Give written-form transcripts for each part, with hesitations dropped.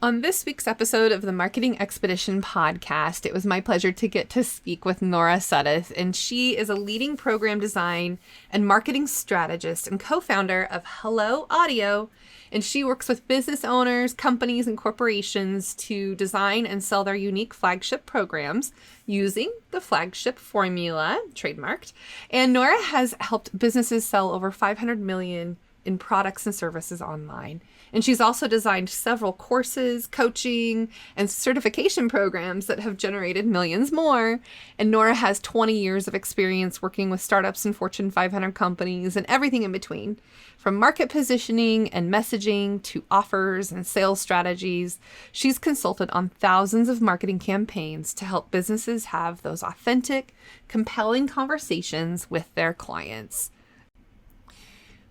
On this week's episode of the Marketing Expedition podcast, it was my pleasure to get to speak with Nora Sudduth, and she is a leading program design and marketing strategist and co-founder of Hello Audio, and she works with business owners, companies, and corporations to design and sell their unique flagship programs using the Flagship Formula, trademarked, and Nora has helped businesses sell over 500 million in products and services online. And she's also designed several courses, coaching, and certification programs that have generated millions more. And Nora has 20 years of experience working with startups and Fortune 500 companies and everything in between. From market positioning and messaging to offers and sales strategies, she's consulted on thousands of marketing campaigns to help businesses have those authentic, compelling conversations with their clients.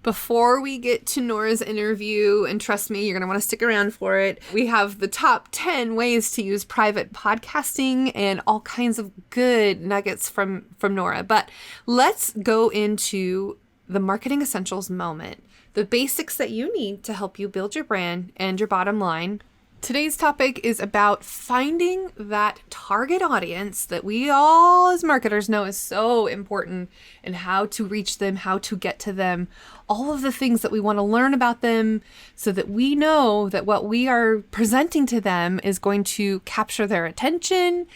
Before we get to Nora's interview, and trust me, you're going to want to stick around for it, we have the top 10 ways to use private podcasting and all kinds of good nuggets from Nora. But let's go into the marketing essentials moment, the basics that you need to help you build your brand and your bottom line. Today's topic is about finding that target audience that we all as marketers know is so important, and how to reach them, how to get to them, all of the things that we want to learn about them so that we know that what we are presenting to them is going to capture their attention,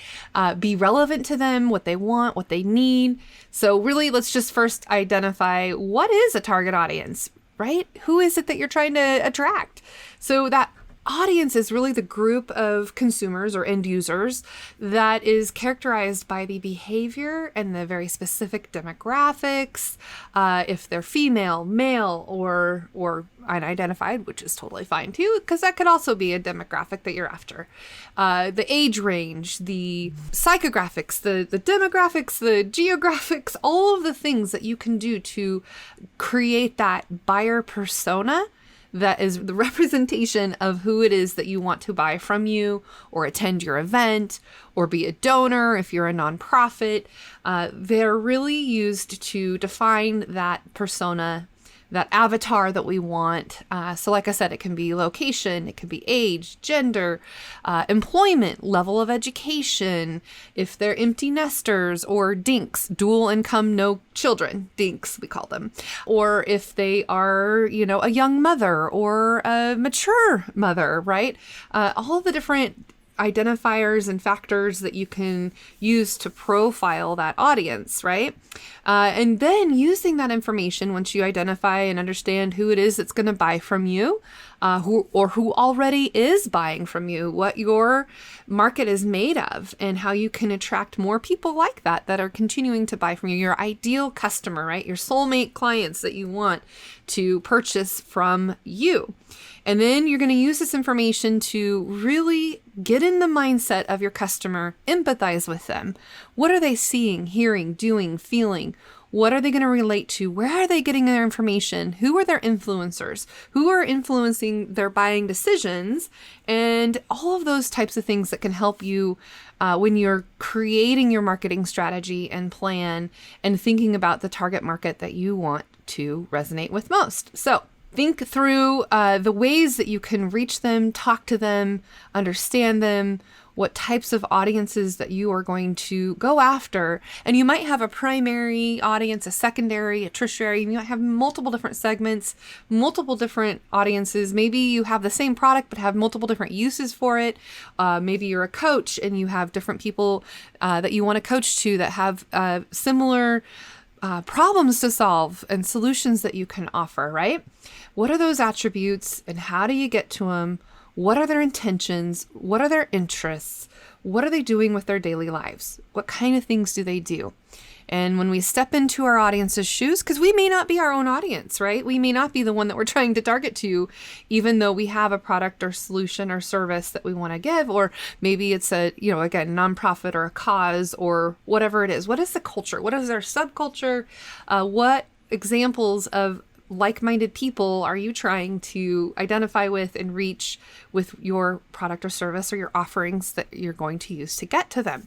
be relevant to them, what they want, what they need. So really, let's just first identify what is a target audience, right? Who is it that you're trying to attract? So that audience is really the group of consumers or end users that is characterized by the behavior and the very specific demographics, if they're female, male, or unidentified, which is totally fine too, because that could also be a demographic that you're after. The age range, the psychographics, the demographics, the geographics, all of the things that you can do to create that buyer persona that is the representation of who it is that you want to buy from you or attend your event or be a donor if you're a nonprofit. They're really used to define that persona, that avatar that we want. So like I said, it can be location, it can be age, gender, employment, level of education, if they're empty nesters or dinks, dual income, no children, dinks we call them, or if they are, a young mother or a mature mother, right? All the different identifiers and factors that you can use to profile that audience, right? And then using that information, once you identify and understand who it is that's going to buy from you, who already is buying from you, what your market is made of, and how you can attract more people like that are continuing to buy from you, your ideal customer, right? Your soulmate clients that you want to purchase from you. And then you're going to use this information to really get in the mindset of your customer, empathize with them. What are they seeing, hearing, doing, feeling? What are they going to relate to? Where are they getting their information? Who are their influencers? Who are influencing their buying decisions? And all of those types of things that can help you when you're creating your marketing strategy and plan and thinking about the target market that you want to resonate with most. So think through the ways that you can reach them, talk to them, understand them, what types of audiences that you are going to go after. And you might have a primary audience, a secondary, a tertiary. You might have multiple different segments, multiple different audiences. Maybe you have the same product but have multiple different uses for it. Maybe you're a coach and you have different people that you want to coach to that have similar problems to solve and solutions that you can offer, right? What are those attributes and how do you get to them? What are their intentions? What are their interests? What are they doing with their daily lives? What kind of things do they do? And when we step into our audience's shoes, because we may not be our own audience, right? We may not be the one that we're trying to target to, even though we have a product or solution or service that we want to give, or maybe it's a, again, nonprofit or a cause or whatever it is. What is the culture? What is our subculture? What examples of like-minded people are you trying to identify with and reach with your product or service or your offerings that you're going to use to get to them?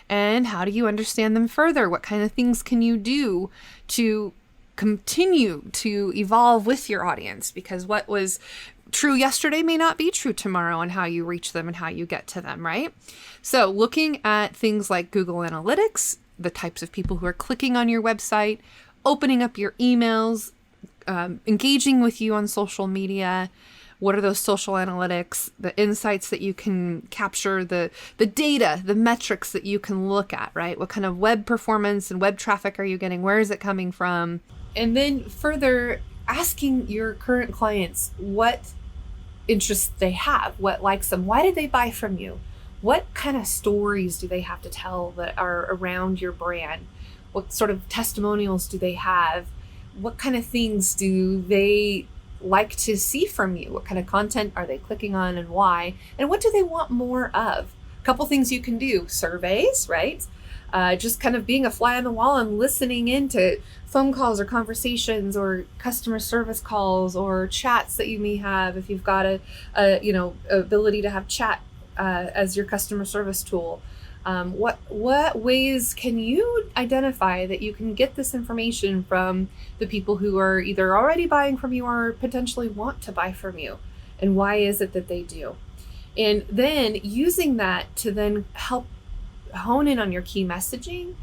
And how do you understand them further? What kind of things can you do to continue to evolve with your audience? Because what was true yesterday may not be true tomorrow on how you reach them and how you get to them, right? So looking at things like Google Analytics, the types of people who are clicking on your website, opening up your emails, engaging with you on social media. What are those social analytics, the insights that you can capture, the data, the metrics that you can look at, right? What kind of web performance and web traffic are you getting? Where is it coming from? And then further asking your current clients what interests they have, what likes them, why did they buy from you? What kind of stories do they have to tell that are around your brand? What sort of testimonials do they have? What kind of things do they like to see from you? What kind of content are they clicking on and why? And what do they want more of? A couple things you can do: surveys, right? Just kind of being a fly on the wall and listening into phone calls or conversations or customer service calls or chats that you may have if you've got a ability to have chat as your customer service tool. What ways can you identify that you can get this information from the people who are either already buying from you or potentially want to buy from you? And why is it that they do? And then using that to then help hone in on your key messaging,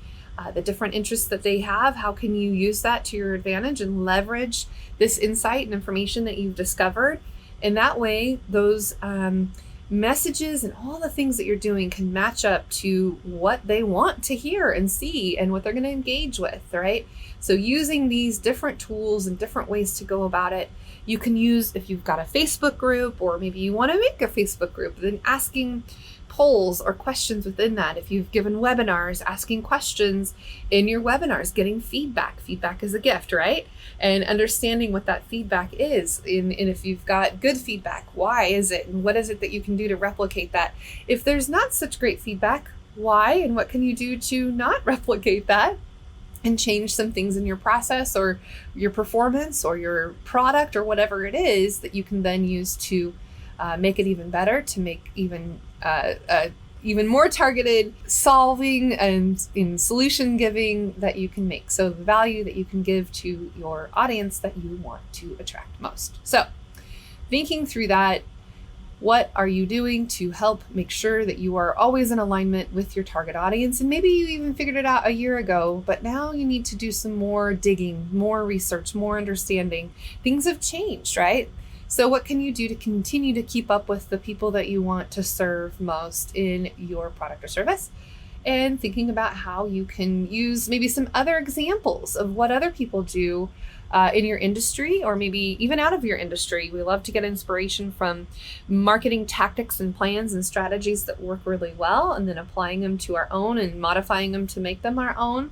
the different interests that they have. How can you use that to your advantage and leverage this insight and information that you've discovered? And that way, those messages and all the things that you're doing can match up to what they want to hear and see and what they're going to engage with, right? So using these different tools and different ways to go about it, you can use, if you've got a Facebook group, or maybe you want to make a Facebook group, then asking polls or questions within that. If you've given webinars, asking questions in your webinars, getting feedback. Feedback is a gift, right? And understanding what that feedback is. And if you've got good feedback, why is it? And what is it that you can do to replicate that? If there's not such great feedback, why? And what can you do to not replicate that? And change some things in your process or your performance or your product or whatever it is that you can then use to make it even better, to make even more targeted solving and in solution giving that you can make. So the value that you can give to your audience that you want to attract most. So thinking through that, what are you doing to help make sure that you are always in alignment with your target audience? And maybe you even figured it out a year ago, but now you need to do some more digging, more research, more understanding. Things have changed, right? So what can you do to continue to keep up with the people that you want to serve most in your product or service? And thinking about how you can use maybe some other examples of what other people do in your industry, or maybe even out of your industry. We love to get inspiration from marketing tactics and plans and strategies that work really well, and then applying them to our own and modifying them to make them our own.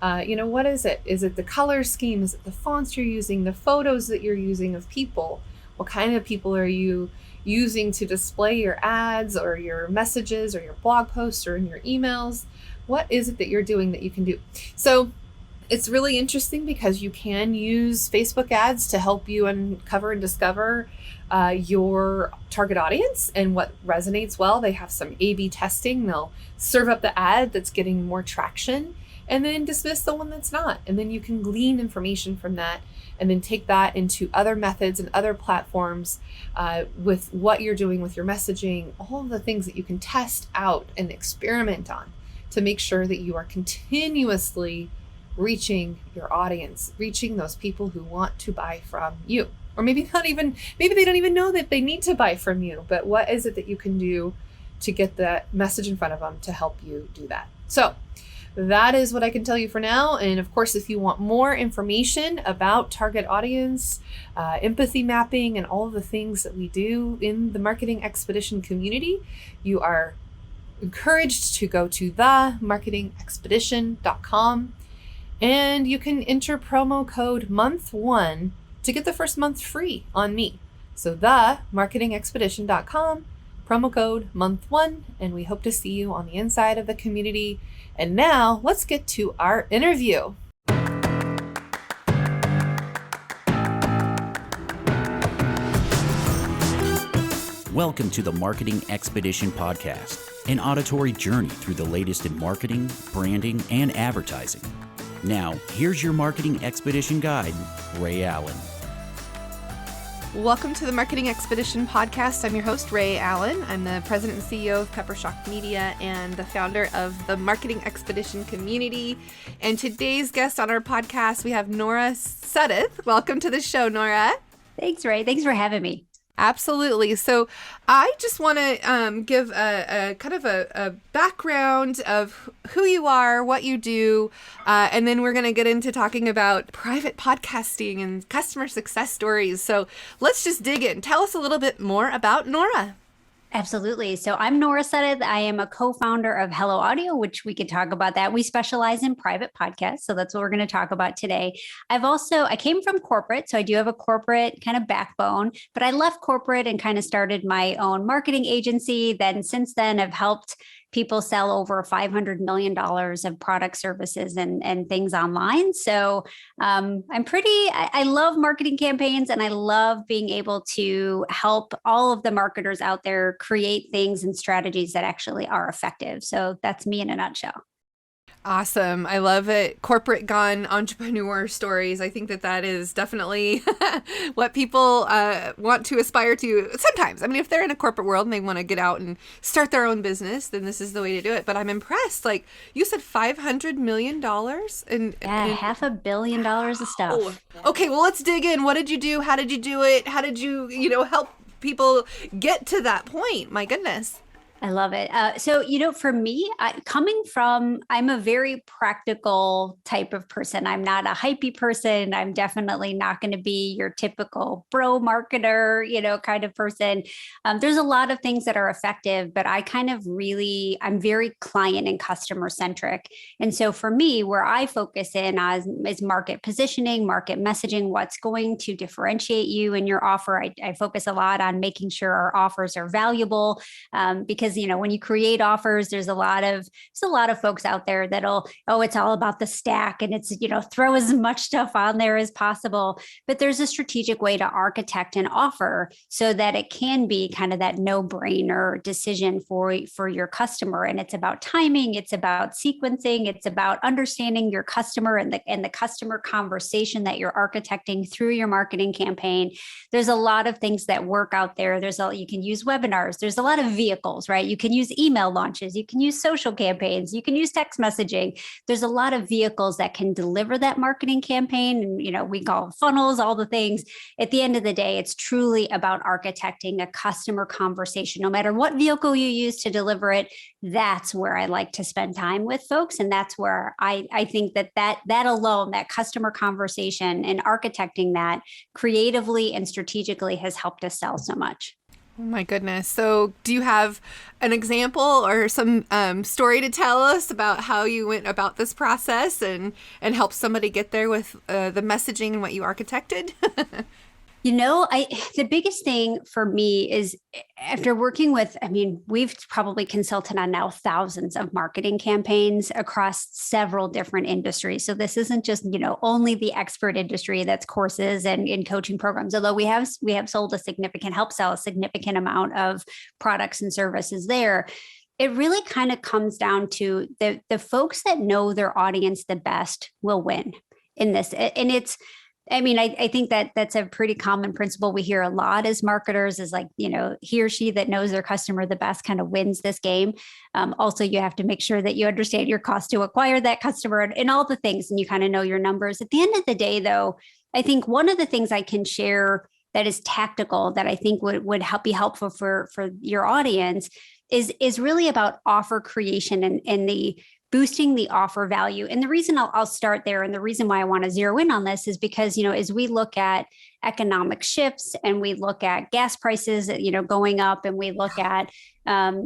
What is it? Is it the color scheme? Is it the fonts you're using? The photos that you're using of people? What kind of people are you using to display your ads or your messages or your blog posts or in your emails? What is it that you're doing that you can do? So it's really interesting because you can use Facebook ads to help you uncover and discover your target audience and what resonates well. They have some A/B testing. They'll serve up the ad that's getting more traction and then dismiss the one that's not. And then you can glean information from that and then take that into other methods and other platforms with what you're doing with your messaging, all of the things that you can test out and experiment on to make sure that you are continuously reaching your audience, reaching those people who want to buy from you. Or maybe they don't even know that they need to buy from you, but what is it that you can do to get that message in front of them to help you do that? So that is what I can tell you for now. And of course, if you want more information about target audience, empathy mapping, and all of the things that we do in the Marketing Expedition community, you are encouraged to go to TheMarketingExpedition.com. And you can enter promo code month1 to get the first month free on me. So TheMarketingExpedition.com, promo code month1, and we hope to see you on the inside of the community. And now let's get to our interview. Welcome to the Marketing Expedition podcast, an auditory journey through the latest in marketing, branding, and advertising. Now, here's your Marketing Expedition guide, Ray Allen. Welcome to the Marketing Expedition podcast. I'm your host, Rhea Allen. I'm the president and CEO of Peppershock Media and the founder of the Marketing Expedition community. And today's guest on our podcast, we have Nora Sudduth. Welcome to the show, Nora. Thanks, Ray. Thanks for having me. Absolutely. So I just want to give a kind of a background of who you are, what you do, and then we're going to get into talking about private podcasting and customer success stories. So let's just dig in. Tell us a little bit more about Nora. Absolutely. So I'm Nora Sudduth. I am a co-founder of Hello Audio, which we could talk about that. We specialize in private podcasts. So that's what we're going to talk about today. I came from corporate, so I do have a corporate kind of backbone, but I left corporate and kind of started my own marketing agency. Since then, I've helped people sell over $500 million of product, services, and things online. So I love marketing campaigns, and I love being able to help all of the marketers out there create things and strategies that actually are effective. So that's me in a nutshell. Awesome. I love it. Corporate gone entrepreneur stories. I think that is definitely what people want to aspire to sometimes. I mean, if they're in a corporate world and they want to get out and start their own business, then this is the way to do it. But I'm impressed. Like you said, $500 million? $500 million of stuff. Okay, well, let's dig in. What did you do? How did you do it? How did you, help people get to that point? My goodness. I love it. For me, I'm a very practical type of person. I'm not a hypey person. I'm definitely not going to be your typical bro marketer, kind of person. There's a lot of things that are effective, but I'm very client and customer centric. And so for me, where I focus in is market positioning, market messaging, what's going to differentiate you in your offer. I focus a lot on making sure our offers are valuable because when you create offers, there's a lot of folks out there it's all about the stack and it's, throw as much stuff on there as possible. But there's a strategic way to architect an offer so that it can be kind of that no-brainer decision for your customer. And it's about timing, it's about sequencing, it's about understanding your customer and the customer conversation that you're architecting through your marketing campaign. There's a lot of things that work out there. You can use webinars. There's a lot of vehicles, right? You can use email launches, you can use social campaigns, you can use text messaging. There's a lot of vehicles that can deliver that marketing campaign. And, we call funnels, all the things. At the end of the day, it's truly about architecting a customer conversation. No matter what vehicle you use to deliver it, that's where I like to spend time with folks. And that's where I think that alone, that customer conversation and architecting that creatively and strategically has helped us sell so much. Oh my goodness. So do you have an example or some story to tell us about how you went about this process and help somebody get there with the messaging and what you architected? The biggest thing for me is after working we've probably consulted on now thousands of marketing campaigns across several different industries. So this isn't just, only the expert industry that's courses and in coaching programs, although we have sold helped sell a significant amount of products and services there. It really kind of comes down to the folks that know their audience the best will win in this. And I think that's a pretty common principle we hear a lot as marketers is he or she that knows their customer the best kind of wins this game. Also, you have to make sure that you understand your cost to acquire that customer and all the things, and you kind of know your numbers. At the end of the day, though, I think one of the things I can share that is tactical that I think would be helpful for your audience is really about offer creation and the boosting the offer value. And the reason I'll start there, and the reason why I want to zero in on this is because, as we look at economic shifts and we look at gas prices, going up, and we look at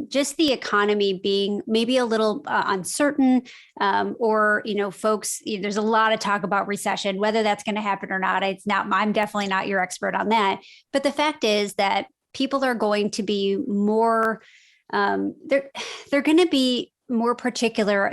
just the economy being maybe a little uncertain, or, folks, there's a lot of talk about recession, whether that's going to happen or not. I'm definitely not your expert on that. But the fact is that people are going to be more, they're going to be more particular.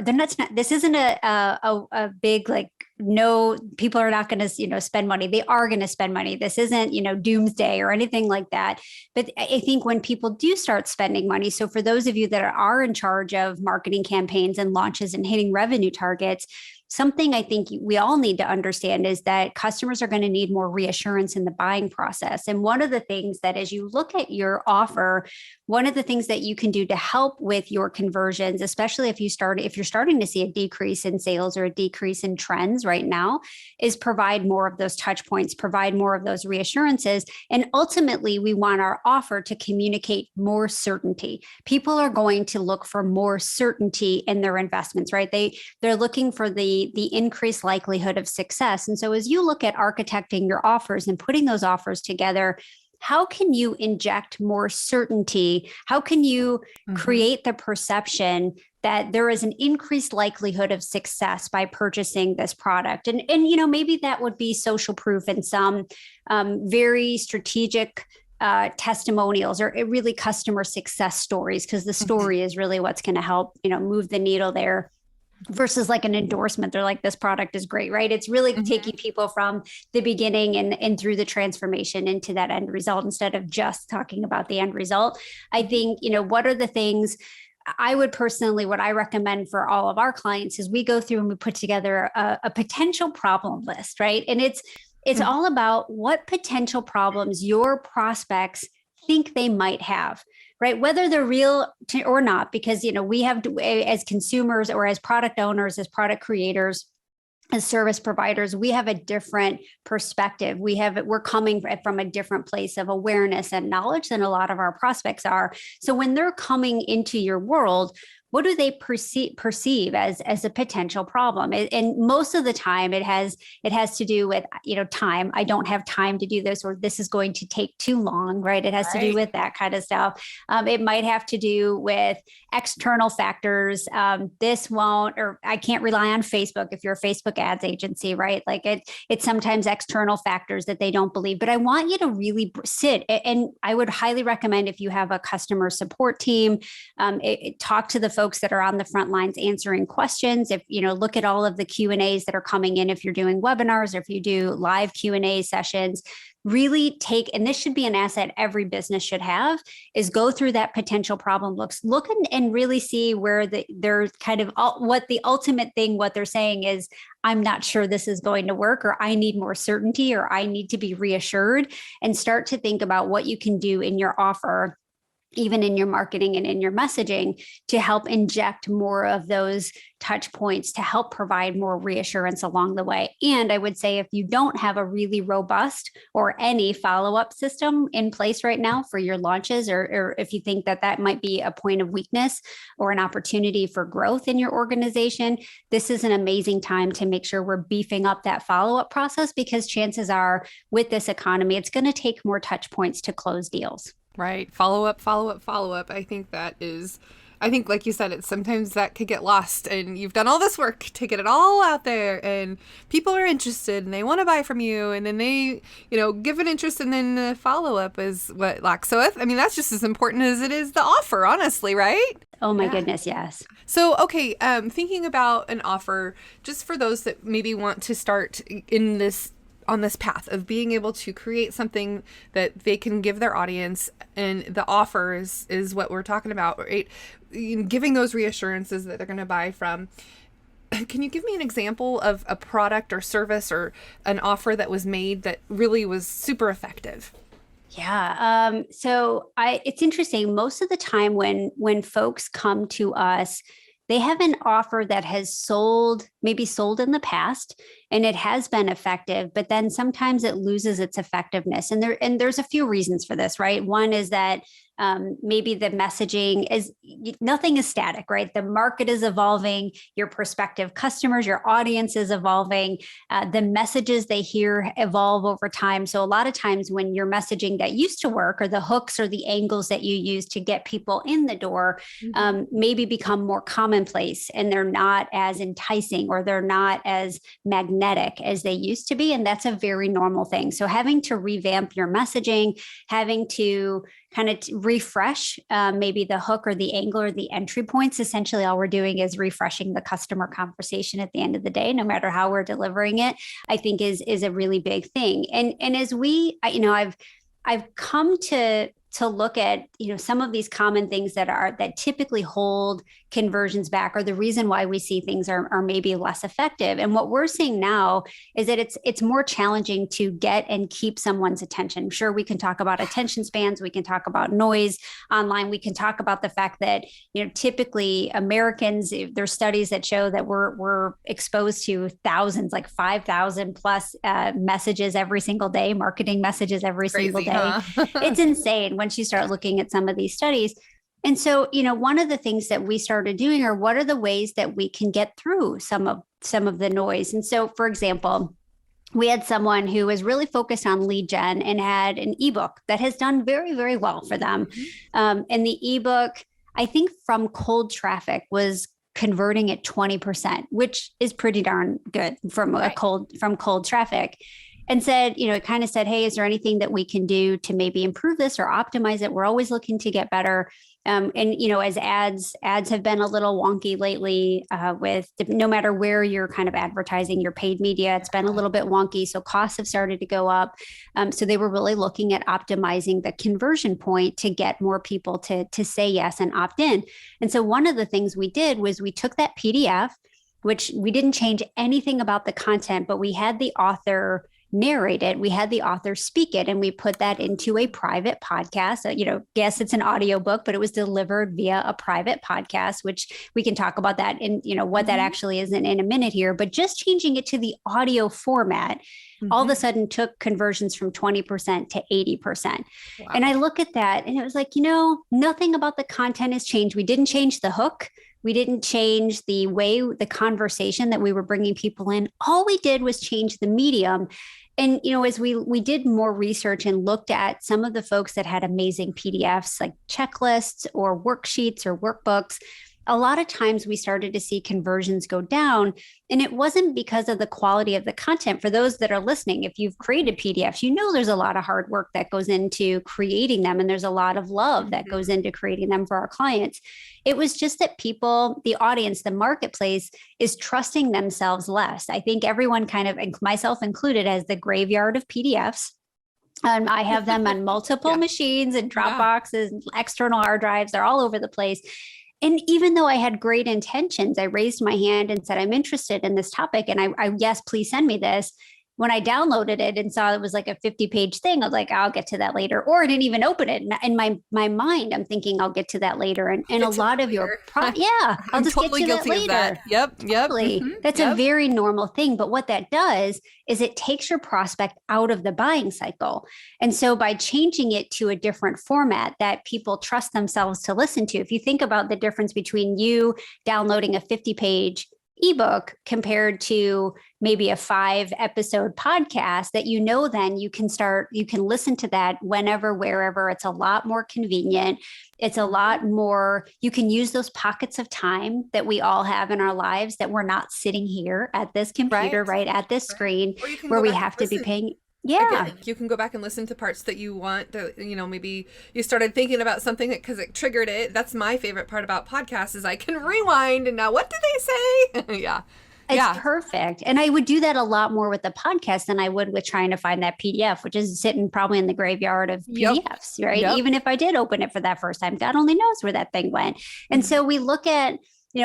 This isn't a big, no, people are not going to, spend money. They are going to spend money. This isn't, doomsday or anything like that. But I think when people do start spending money, so for those of you that are in charge of marketing campaigns and launches and hitting revenue targets, something I think we all need to understand is that customers are going to need more reassurance in the buying process. And one of the things that as you look at your offer, one of the things that you can do to help with your conversions, especially if you're starting to see a decrease in sales or a decrease in trends right now, is provide more of those touch points, provide more of those reassurances. And ultimately, we want our offer to communicate more certainty. People are going to look for more certainty in their investments, right? They're looking for the increased likelihood of success. And so as you look at architecting your offers and putting those offers together, how can you inject more certainty? How can you create the perception that there is an increased likelihood of success by purchasing this product? And maybe that would be social proof and some very strategic testimonials or really customer success stories, because the story is really what's going to help, move the needle there. Versus like an endorsement. They're like, this product is great, right? It's really taking people from the beginning and through the transformation into that end result instead of just talking about the end result. I think, what are the things I would personally, what I recommend for all of our clients is we go through and we put together a potential problem list, right? And it's all about what potential problems your prospects think they might have, right? Whether they're real or not, because, we have to, as consumers or as product owners, as product creators, as service providers, we have a different perspective. We're coming from a different place of awareness and knowledge than a lot of our prospects are. So when they're coming into your world, what do they perceive as a potential problem? And most of the time it has to do with, time. I don't have time to do this, or this is going to take too long, right? It has to do with that kind of stuff. It might have to do with external factors. This won't, or I can't rely on Facebook if you're a Facebook ads agency, right? Like it's sometimes external factors that they don't believe. But I want you to really sit, and I would highly recommend if you have a customer support team, talk to the folks that are on the front lines answering questions. If, look at all of the Q&As that are coming in, if you're doing webinars, or if you do live Q&A sessions, really take, and this should be an asset every business should have, is go through that potential problem look and really see where they're kind of what the ultimate thing, what they're saying is, I'm not sure this is going to work, or I need more certainty, or I need to be reassured, and start to think about what you can do in your offer, even in your marketing and in your messaging, to help inject more of those touch points to help provide more reassurance along the way. And I would say if you don't have a really robust or any follow-up system in place right now for your launches, or if you think that might be a point of weakness or an opportunity for growth in your organization, this is an amazing time to make sure we're beefing up that follow-up process, because chances are with this economy, it's going to take more touch points to close deals. Right. Follow up. I think like you said, it's sometimes that could get lost, and you've done all this work to get it all out there, and people are interested and they want to buy from you, and then they, give an interest, and then the follow up is what lacks. So that's just as important as it is the offer, honestly, right? Oh my goodness, yes. So, okay, thinking about an offer, just for those that maybe want to start on this path of being able to create something that they can give their audience, and the offer is what we're talking about, right? Giving those reassurances that they're going to buy from. Can you give me an example of a product or service or an offer that was made that really was super effective? Yeah. It's interesting. Most of the time when folks come to us, they have an offer that has maybe sold in the past, and it has been effective, but then sometimes it loses its effectiveness. And there's a few reasons for this, right? One is that maybe the messaging is, nothing is static, right? The market is evolving, your prospective customers, your audience is evolving, the messages they hear evolve over time. So a lot of times when your messaging that used to work, or the hooks or the angles that you use to get people in the door, maybe become more commonplace, and they're not as enticing, or they're not as magnetic as they used to be. And that's a very normal thing. So having to revamp your messaging, having to kind of refresh maybe the hook or the angle or the entry points. Essentially, all we're doing is refreshing the customer conversation at the end of the day, no matter how we're delivering it, I think is a really big thing. And as I've come to to look at, some of these common things that typically hold conversions back, or the reason why we see things are maybe less effective. And what we're seeing now is that it's more challenging to get and keep someone's attention. Sure, we can talk about attention spans, we can talk about noise online, we can talk about the fact that, typically Americans, there's studies that show that we're exposed to thousands, like 5,000 plus messages every single day, marketing messages every single day. Huh? It's insane once you start looking at some of these studies. And so, one of the things that we started doing are what are the ways that we can get through some of the noise. And so, for example, we had someone who was really focused on lead gen and had an ebook that has done very, very well for them. And the ebook, I think from cold traffic, was converting at 20%, which is pretty darn good from cold traffic. And said, it kind of said, hey, is there anything that we can do to maybe improve this or optimize it? We're always looking to get better. And, as ads have been a little wonky lately with no matter where you're kind of advertising your paid media, it's been a little bit wonky. So costs have started to go up. So they were really looking at optimizing the conversion point to get more people to say yes and opt in. And so one of the things we did was we took that PDF, which we didn't change anything about the content, but we had the author narrate it. We had the author speak it, and we put that into a private podcast. Yes, it's an audiobook, but it was delivered via a private podcast, which we can talk about that and, what that actually is in a minute here. But just changing it to the audio format, all of a sudden took conversions from 20% to 80%. Wow. And I look at that and it was like, nothing about the content has changed. We didn't change the hook. We didn't change the way, the conversation that we were bringing people in. All we did was change the medium. And, as we did more research and looked at some of the folks that had amazing PDFs, like checklists or worksheets or workbooks, a lot of times we started to see conversions go down. And it wasn't because of the quality of the content. For those that are listening, if you've created PDFs, there's a lot of hard work that goes into creating them. And there's a lot of love that goes into creating them for our clients. It was just that people, the audience, the marketplace is trusting themselves less. I think everyone kind of, myself included, as the graveyard of PDFs. I have them on multiple machines and Dropboxes, external hard drives. They're all over the place. And even though I had great intentions, I raised my hand and said, I'm interested in this topic. And I yes, please send me this. When I downloaded it and saw it was like a 50-page thing, I was like, I'll get to that later. Or I didn't even open it. And in my mind, I'm thinking I'll get to that later. And a lot of your, I'll just totally get to that later. That. Yep. Totally. That's a very normal thing. But what that does is it takes your prospect out of the buying cycle. And so by changing it to a different format that people trust themselves to listen to, if you think about the difference between you downloading a 50-page ebook compared to maybe a 5-episode podcast that, then you can listen to that whenever, wherever. It's a lot more convenient. It's a lot more, you can use those pockets of time that we all have in our lives that we're not sitting here at this computer, right at this screen where we have to be paying. Yeah. Again, you can go back and listen to parts that you want to, maybe you started thinking about something because it triggered it. That's my favorite part about podcasts is I can rewind and now what did they say? Yeah. It's perfect. And I would do that a lot more with the podcast than I would with trying to find that PDF, which is sitting probably in the graveyard of PDFs, right? Yep. Even if I did open it for that first time, God only knows where that thing went. And so we look at,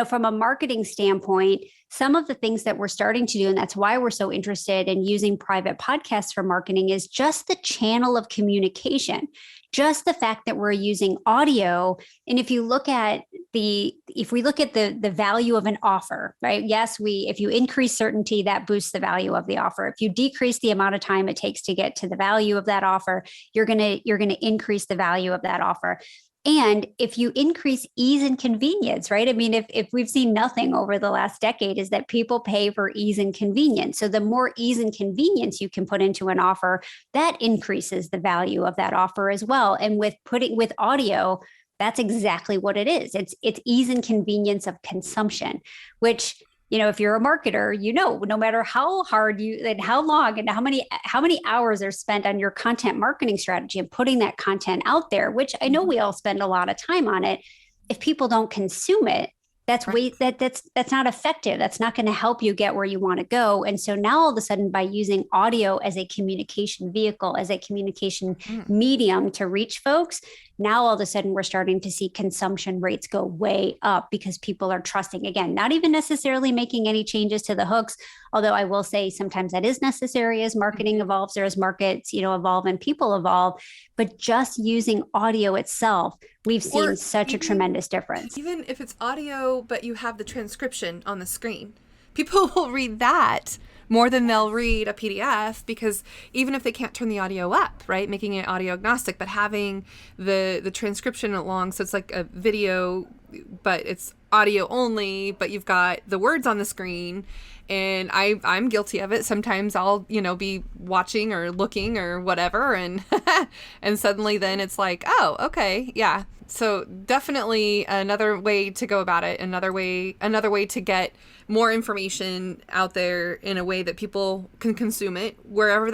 from a marketing standpoint, some of the things that we're starting to do, and that's why we're so interested in using private podcasts for marketing, is just the channel of communication, just the fact that we're using audio. And if we look at the value of an offer, right? Yes, if you increase certainty, that boosts the value of the offer. If you decrease the amount of time it takes to get to the value of that offer, you're going to increase the value of that offer. And if you increase ease and convenience, right? I mean, if we've seen nothing over the last decade is that people pay for ease and convenience. So the more ease and convenience you can put into an offer, that increases the value of that offer as well. And with audio, that's exactly what it is. It's ease and convenience of consumption, which, if you're a marketer, no matter how hard and how long and how many hours are spent on your content marketing strategy and putting that content out there, which I know we all spend a lot of time on it. If people don't consume it, that's that's not effective. That's not going to help you get where you want to go. And so now all of a sudden, by using audio as a communication vehicle, as a communication medium to reach folks, now all of a sudden we're starting to see consumption rates go way up because people are trusting, again, not even necessarily making any changes to the hooks. Although I will say sometimes that is necessary as marketing evolves or as markets, evolve and people evolve, but just using audio itself, we've seen such a tremendous difference. Even if it's audio, but you have the transcription on the screen, people will read that more than they'll read a PDF, because even if they can't turn the audio up, right, making it audio agnostic, but having the transcription along, so it's like a video, but it's audio only, but you've got the words on the screen. And I'm guilty of it. Sometimes I'll, be watching or looking or whatever, and and suddenly then it's like, oh, okay, yeah. So definitely another way to go about it, another way to get more information out there in a way that people can consume it whenever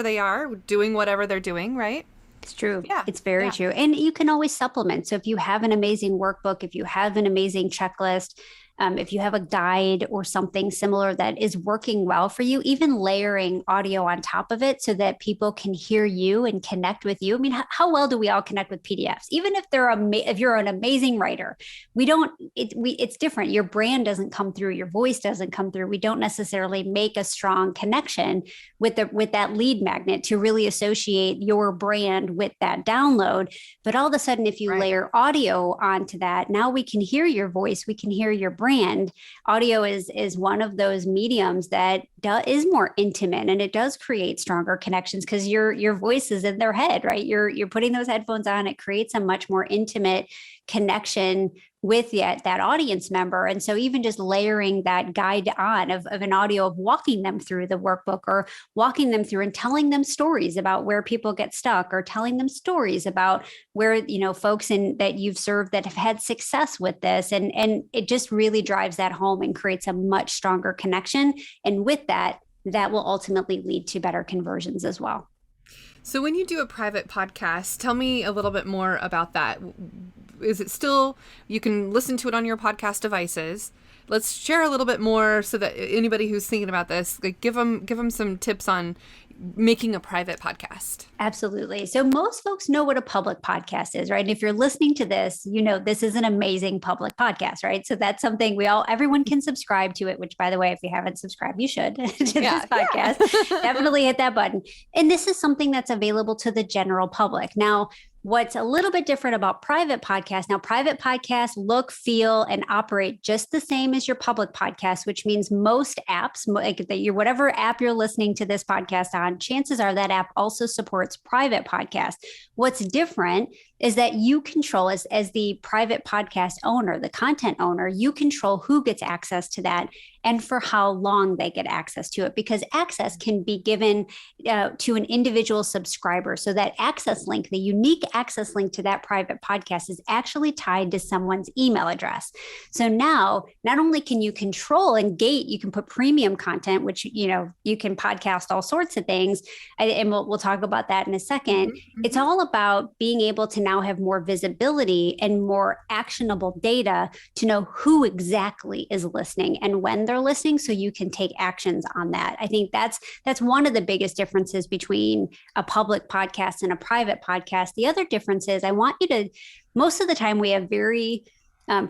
they are doing whatever they're doing, right? It's true. Yeah. It's very true. And you can always supplement. So if you have an amazing workbook, if you have an amazing checklist, if you have a guide or something similar that is working well for you, even layering audio on top of it so that people can hear you and connect with you. I mean, how well do we all connect with PDFs? Even if if you're an amazing writer, it's different. Your brand doesn't come through, your voice doesn't come through. We don't necessarily make a strong connection with that lead magnet to really associate your brand with that download. But all of a sudden, if you layer audio onto that, now we can hear your voice, we can hear your brand. Audio is one of those mediums that is more intimate, and it does create stronger connections because your voice is in their head, right? You're putting those headphones on. It creates a much more intimate connection with that audience member. And so even just layering that guide on of an audio of walking them through the workbook, or walking them through and telling them stories about where people get stuck, or telling them stories about where, folks that you've served that have had success with this. And it just really drives that home and creates a much stronger connection. And with that will ultimately lead to better conversions as well. So when you do a private podcast, tell me a little bit more about that. Is it still, you can listen to it on your podcast devices? Let's share a little bit more so that anybody who's thinking about this, like give them some tips on making a private podcast. Absolutely. So most folks know what a public podcast is, right? And if you're listening to this, this is an amazing public podcast, right? So that's something everyone can subscribe to it, which, by the way, if you haven't subscribed, you should to this podcast. Definitely hit that button. And this is something that's available to the general public. Now, what's a little bit different about private podcasts? Now, private podcasts look, feel, and operate just the same as your public podcast, which means most apps, like whatever app you're listening to this podcast on, chances are that app also supports private podcasts. What's different is that you control, as the private podcast owner, the content owner, you control who gets access to that and for how long they get access to it, because access can be given to an individual subscriber. So that access link, the unique access link to that private podcast, is actually tied to someone's email address. So now, not only can you control and gate, you can put premium content, which, you can podcast all sorts of things. And we'll talk about that in a second. Mm-hmm. It's all about being able to now have more visibility and more actionable data to know who exactly is listening and when they're listening, so you can take actions on that. I think that's one of the biggest differences between a public podcast and a private podcast. The other difference is, most of the time we have very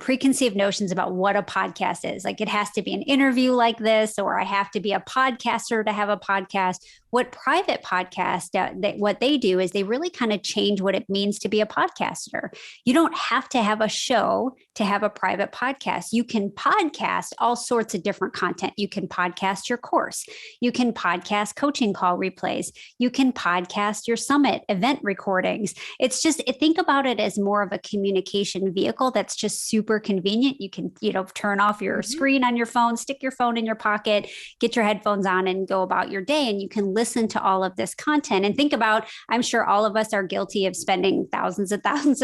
preconceived notions about what a podcast is. Like, it has to be an interview like this, or I have to be a podcaster to have a podcast. What private podcasts, what they do is they really kind of change what it means to be a podcaster. You don't have to have a show to have a private podcast. You can podcast all sorts of different content. You can podcast your course. You can podcast coaching call replays. You can podcast your summit event recordings. It's just, think about it as more of a communication vehicle that's just super convenient. You can, turn off your screen on your phone, stick your phone in your pocket, get your headphones on, and go about your day. And you can listen to all of this content. And think about, I'm sure all of us are guilty of spending thousands of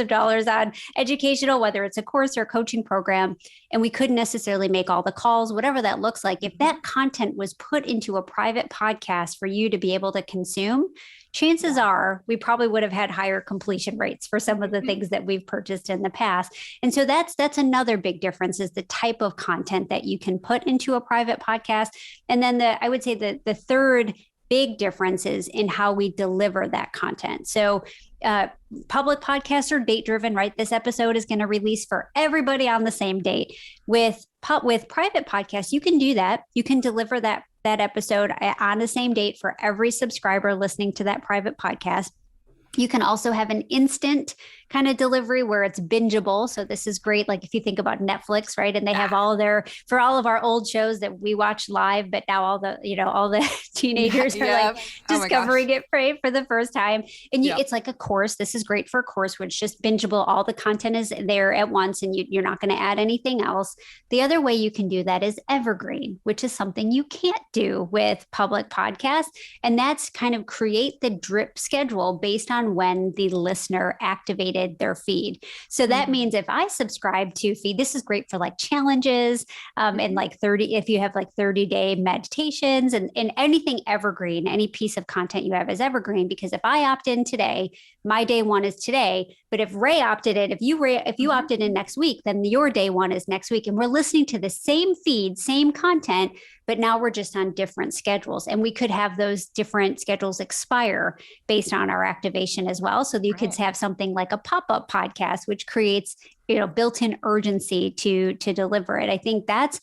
dollars on educational, whether it's a course or a coaching program, and we couldn't necessarily make all the calls, whatever that looks like. If that content was put into a private podcast for you to be able to consume, chances are we probably would have had higher completion rates for some of the things that we've purchased in the past. And so that's another big difference, is the type of content that you can put into a private podcast. And then I would say the third big difference is in how we deliver that content. So public podcasts are date driven, right? This episode is going to release for everybody on the same date. With private podcasts, you can do that. You can deliver that episode on the same date for every subscriber listening to that private podcast. You can also have an instant kind of delivery where it's bingeable. So this is great. Like if you think about Netflix, right? And they have for all of our old shows that we watch live, but now all the teenagers are like discovering it for the first time. And it's like a course. This is great for a course where it's just bingeable. All the content is there at once and you're not going to add anything else. The other way you can do that is evergreen, which is something you can't do with public podcasts. And that's kind of create the drip schedule based on when the listener activated their feed. So that means if I subscribe to feed, this is great for like challenges and like 30, if you have like 30-day meditations and anything evergreen, any piece of content you have is evergreen, because if I opt in today, my day one is today. But if Ray opted in, if you opted in next week, then your day one is next week. And we're listening to the same feed, same content, but now we're just on different schedules. And we could have those different schedules expire based on our activation as well. So you could have something like a pop-up podcast, which creates built-in urgency to deliver it. I think that's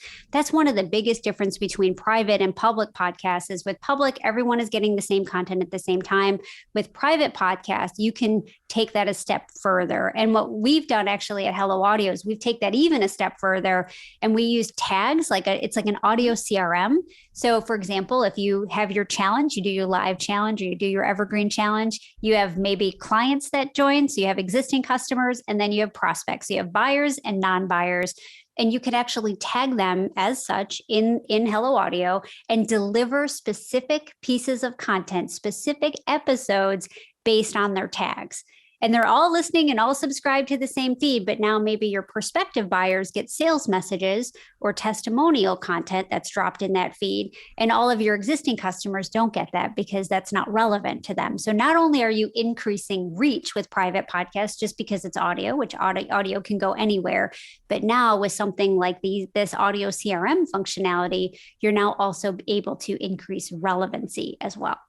one of the biggest difference between private and public podcasts. Is with public, everyone is getting the same content at the same time. With private podcasts, you can take that a step further. And what we've done actually at Hello Audio is we've taken that even a step further, and we use tags it's like an audio CRM. So for example, if you have your challenge, you do your live challenge or you do your evergreen challenge, you have maybe clients that join. So you have existing customers, and then you have prospects. So you have buyers and non-buyers, and you could actually tag them as such in Hello Audio and deliver specific pieces of content, specific episodes based on their tags. And they're all listening and all subscribed to the same feed, but now maybe your prospective buyers get sales messages or testimonial content that's dropped in that feed. And all of your existing customers don't get that because that's not relevant to them. So not only are you increasing reach with private podcasts just because it's audio, which audio can go anywhere, but now with something like this audio CRM functionality, you're now also able to increase relevancy as well.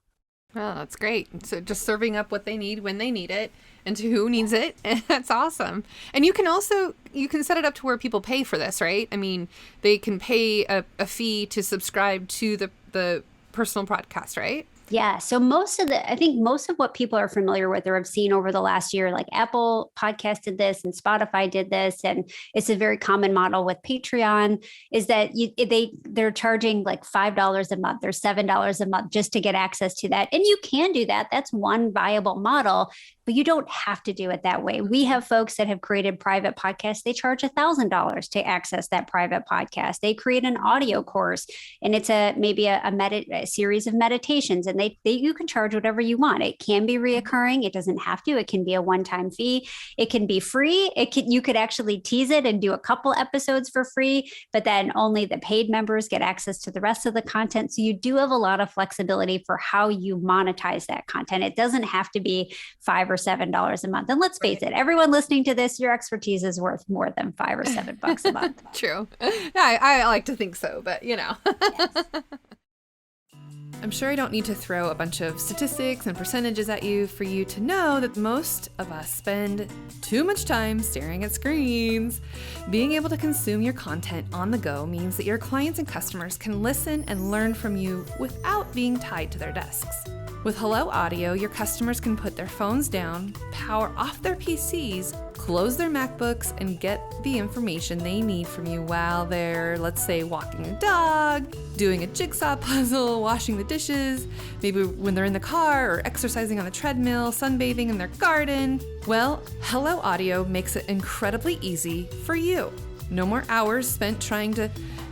Oh, that's great. So just serving up what they need when they need it and to who needs it. That's awesome. And you can set it up to where people pay for this, right? I mean, they can pay a fee to subscribe to the personal podcast, right? Yeah. So I think most of what people are familiar with or have seen over the last year, like Apple Podcast did this and Spotify did this, and it's a very common model with Patreon, is that they're charging like $5 a month or $7 a month just to get access to that. And you can do that. That's one viable model, but you don't have to do it that way. We have folks that have created private podcasts. They charge $1,000 to access that private podcast. They create an audio course, and it's maybe a series of meditations, and you can charge whatever you want. It can be reoccurring. It doesn't have to. It can be a one-time fee. It can be free. You could actually tease it and do a couple episodes for free, but then only the paid members get access to the rest of the content. So you do have a lot of flexibility for how you monetize that content. It doesn't have to be $5 or $7 a month. And let's face it, everyone listening to this, your expertise is worth more than $5 or $7 a month. True. Yeah, I like to think so, but Yes. I'm sure I don't need to throw a bunch of statistics and percentages at you for you to know that most of us spend too much time staring at screens. Being able to consume your content on the go means that your clients and customers can listen and learn from you without being tied to their desks. With Hello Audio, your customers can put their phones down, power off their PCs, close their MacBooks, and get the information they need from you while they're, let's say, walking a dog, doing a jigsaw puzzle, washing the dishes, maybe when they're in the car or exercising on the treadmill, sunbathing in their garden. Well, Hello Audio makes it incredibly easy for you. No more hours spent trying to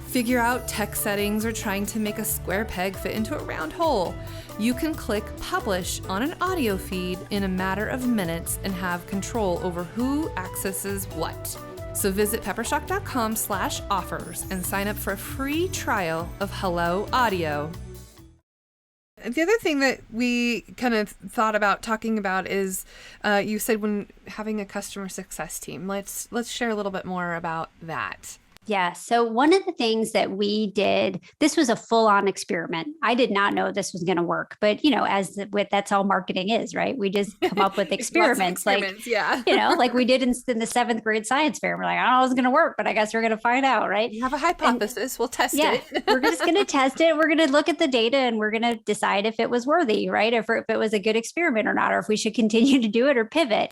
figure out tech settings or trying to make a square peg fit into a round hole. You can click publish on an audio feed in a matter of minutes and have control over who accesses what. So visit peppershock.com/offers and sign up for a free trial of Hello Audio. The other thing that we kind of thought about talking about is you said when having a customer success team. Let's share a little bit more about that. Yeah. So one of the things that we did, this was a full-on experiment. I did not know this was going to work, but that's all marketing is, right? We just come up with experiments, yeah. Like we did in the 7th grade science fair. We're like, I don't know if it's going to work, but I guess we're going to find out, right? You have a hypothesis. We'll test it. We're just going to test it. We're going to look at the data and we're going to decide if it was worthy, right? If it was a good experiment or not, or if we should continue to do it or pivot.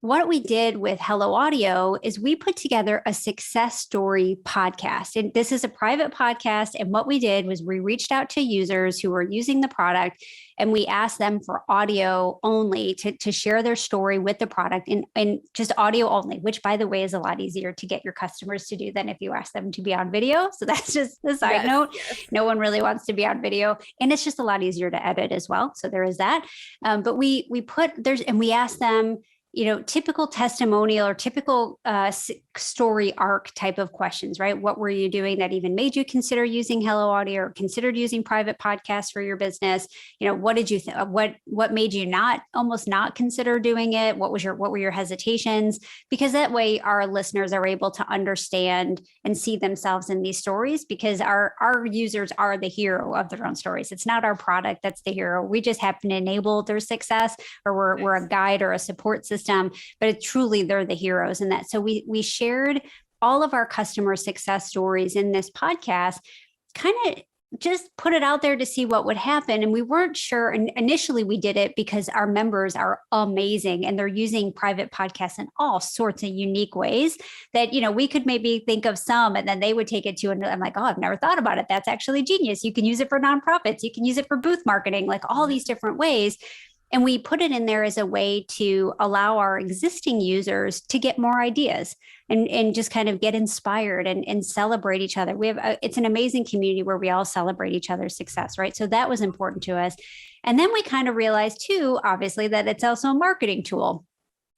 What we did with Hello Audio is we put together a success story podcast. And this is a private podcast. And what we did was we reached out to users who were using the product and we asked them for audio only to share their story with the product and just audio only, which by the way is a lot easier to get your customers to do than if you ask them to be on video. So that's just the side note. Yes. No one really wants to be on video and it's just a lot easier to edit as well. So there is that. But we asked them, typical testimonial or typical story arc type of questions, right? What were you doing that even made you consider using Hello Audio or considered using private podcasts for your business? What did you think? What made you almost not consider doing it? What were your hesitations? Because that way our listeners are able to understand and see themselves in these stories because our users are the hero of their own stories. It's not our product that's the hero. We just happen to enable their success or we're a guide or a support system, but truly they're the heroes in that. So we shared all of our customer success stories in this podcast, kind of just put it out there to see what would happen. And we weren't sure. And initially we did it because our members are amazing and they're using private podcasts in all sorts of unique ways that, we could maybe think of some and then they would take it to, and I'm like, oh, I've never thought about it. That's actually genius. You can use it for nonprofits. You can use it for booth marketing, like all these different ways. And we put it in there as a way to allow our existing users to get more ideas and just kind of get inspired and celebrate each other. It's an amazing community where we all celebrate each other's success, right? So that was important to us. And then we kind of realized too, obviously, that it's also a marketing tool,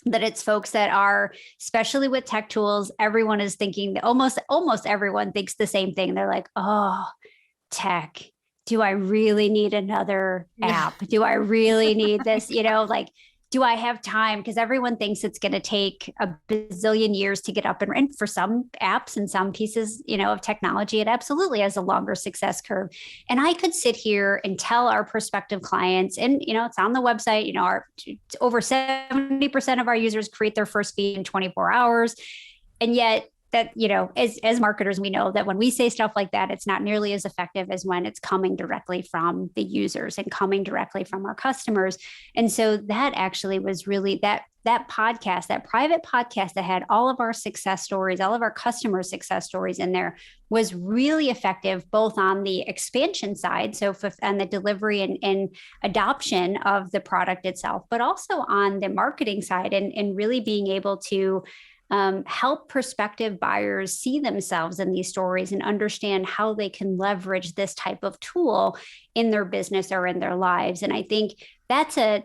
that it's folks that are, especially with tech tools, everyone is thinking, almost everyone thinks the same thing. They're like, oh, tech. Do I really need another app? Do I really need this? Do I have time? Because everyone thinks it's going to take a bazillion years to get up and for some apps and some pieces, of technology, it absolutely has a longer success curve. And I could sit here and tell our prospective clients, and, it's on the website, over 70% of our users create their first feed in 24 hours. And yet, that, as marketers, we know that when we say stuff like that, it's not nearly as effective as when it's coming directly from the users and coming directly from our customers. And so that actually was really that podcast, that private podcast that had all of our success stories, all of our customer success stories in there was really effective, both on the expansion side, so and the delivery and adoption of the product itself, but also on the marketing side and really being able to help prospective buyers see themselves in these stories and understand how they can leverage this type of tool in their business or in their lives. And I think that's to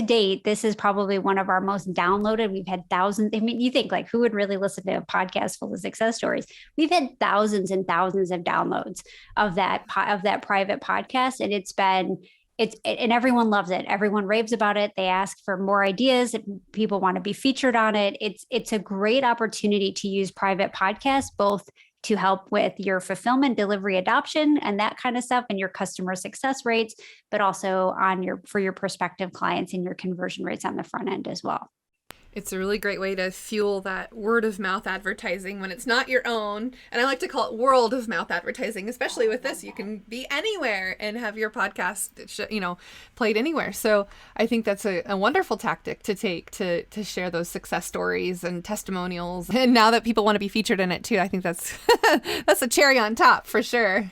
date, this is probably one of our most downloaded. We've had thousands. I mean, you think like who would really listen to a podcast full of success stories? We've had thousands and thousands of downloads of that private podcast. And and everyone loves it. Everyone raves about it. They ask for more ideas. People want to be featured on it. It's a great opportunity to use private podcasts, both to help with your fulfillment, delivery, adoption, and that kind of stuff, and your customer success rates, but also for your prospective clients and your conversion rates on the front end as well. It's a really great way to fuel that word of mouth advertising when it's not your own. And I like to call it world of mouth advertising, especially with this. You can be anywhere and have your podcast, played anywhere. So I think that's a wonderful tactic to take to share those success stories and testimonials. And now that people want to be featured in it too, I think that's that's a cherry on top for sure.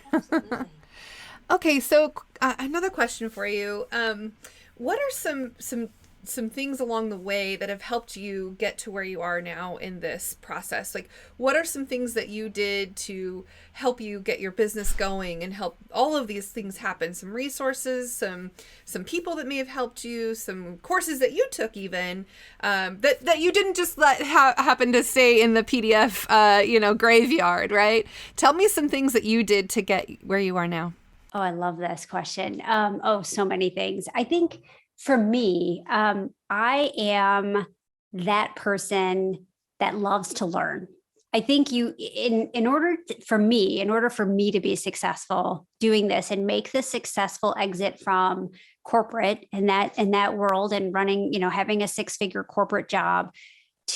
Okay, so another question for you. What are some things along the way that have helped you get to where you are now in this process? Like, what are some things that you did to help you get your business going and help all of these things happen? Some resources, some people that may have helped you, some courses that you took even, that you didn't just let happen to stay in the PDF, graveyard, right? Tell me some things that you did to get where you are now. Oh, I love this question. So many things. I think for me, I am that person that loves to learn. I think in order for me to be successful doing this and make the successful exit from corporate and that world and running, having a 6-figure corporate job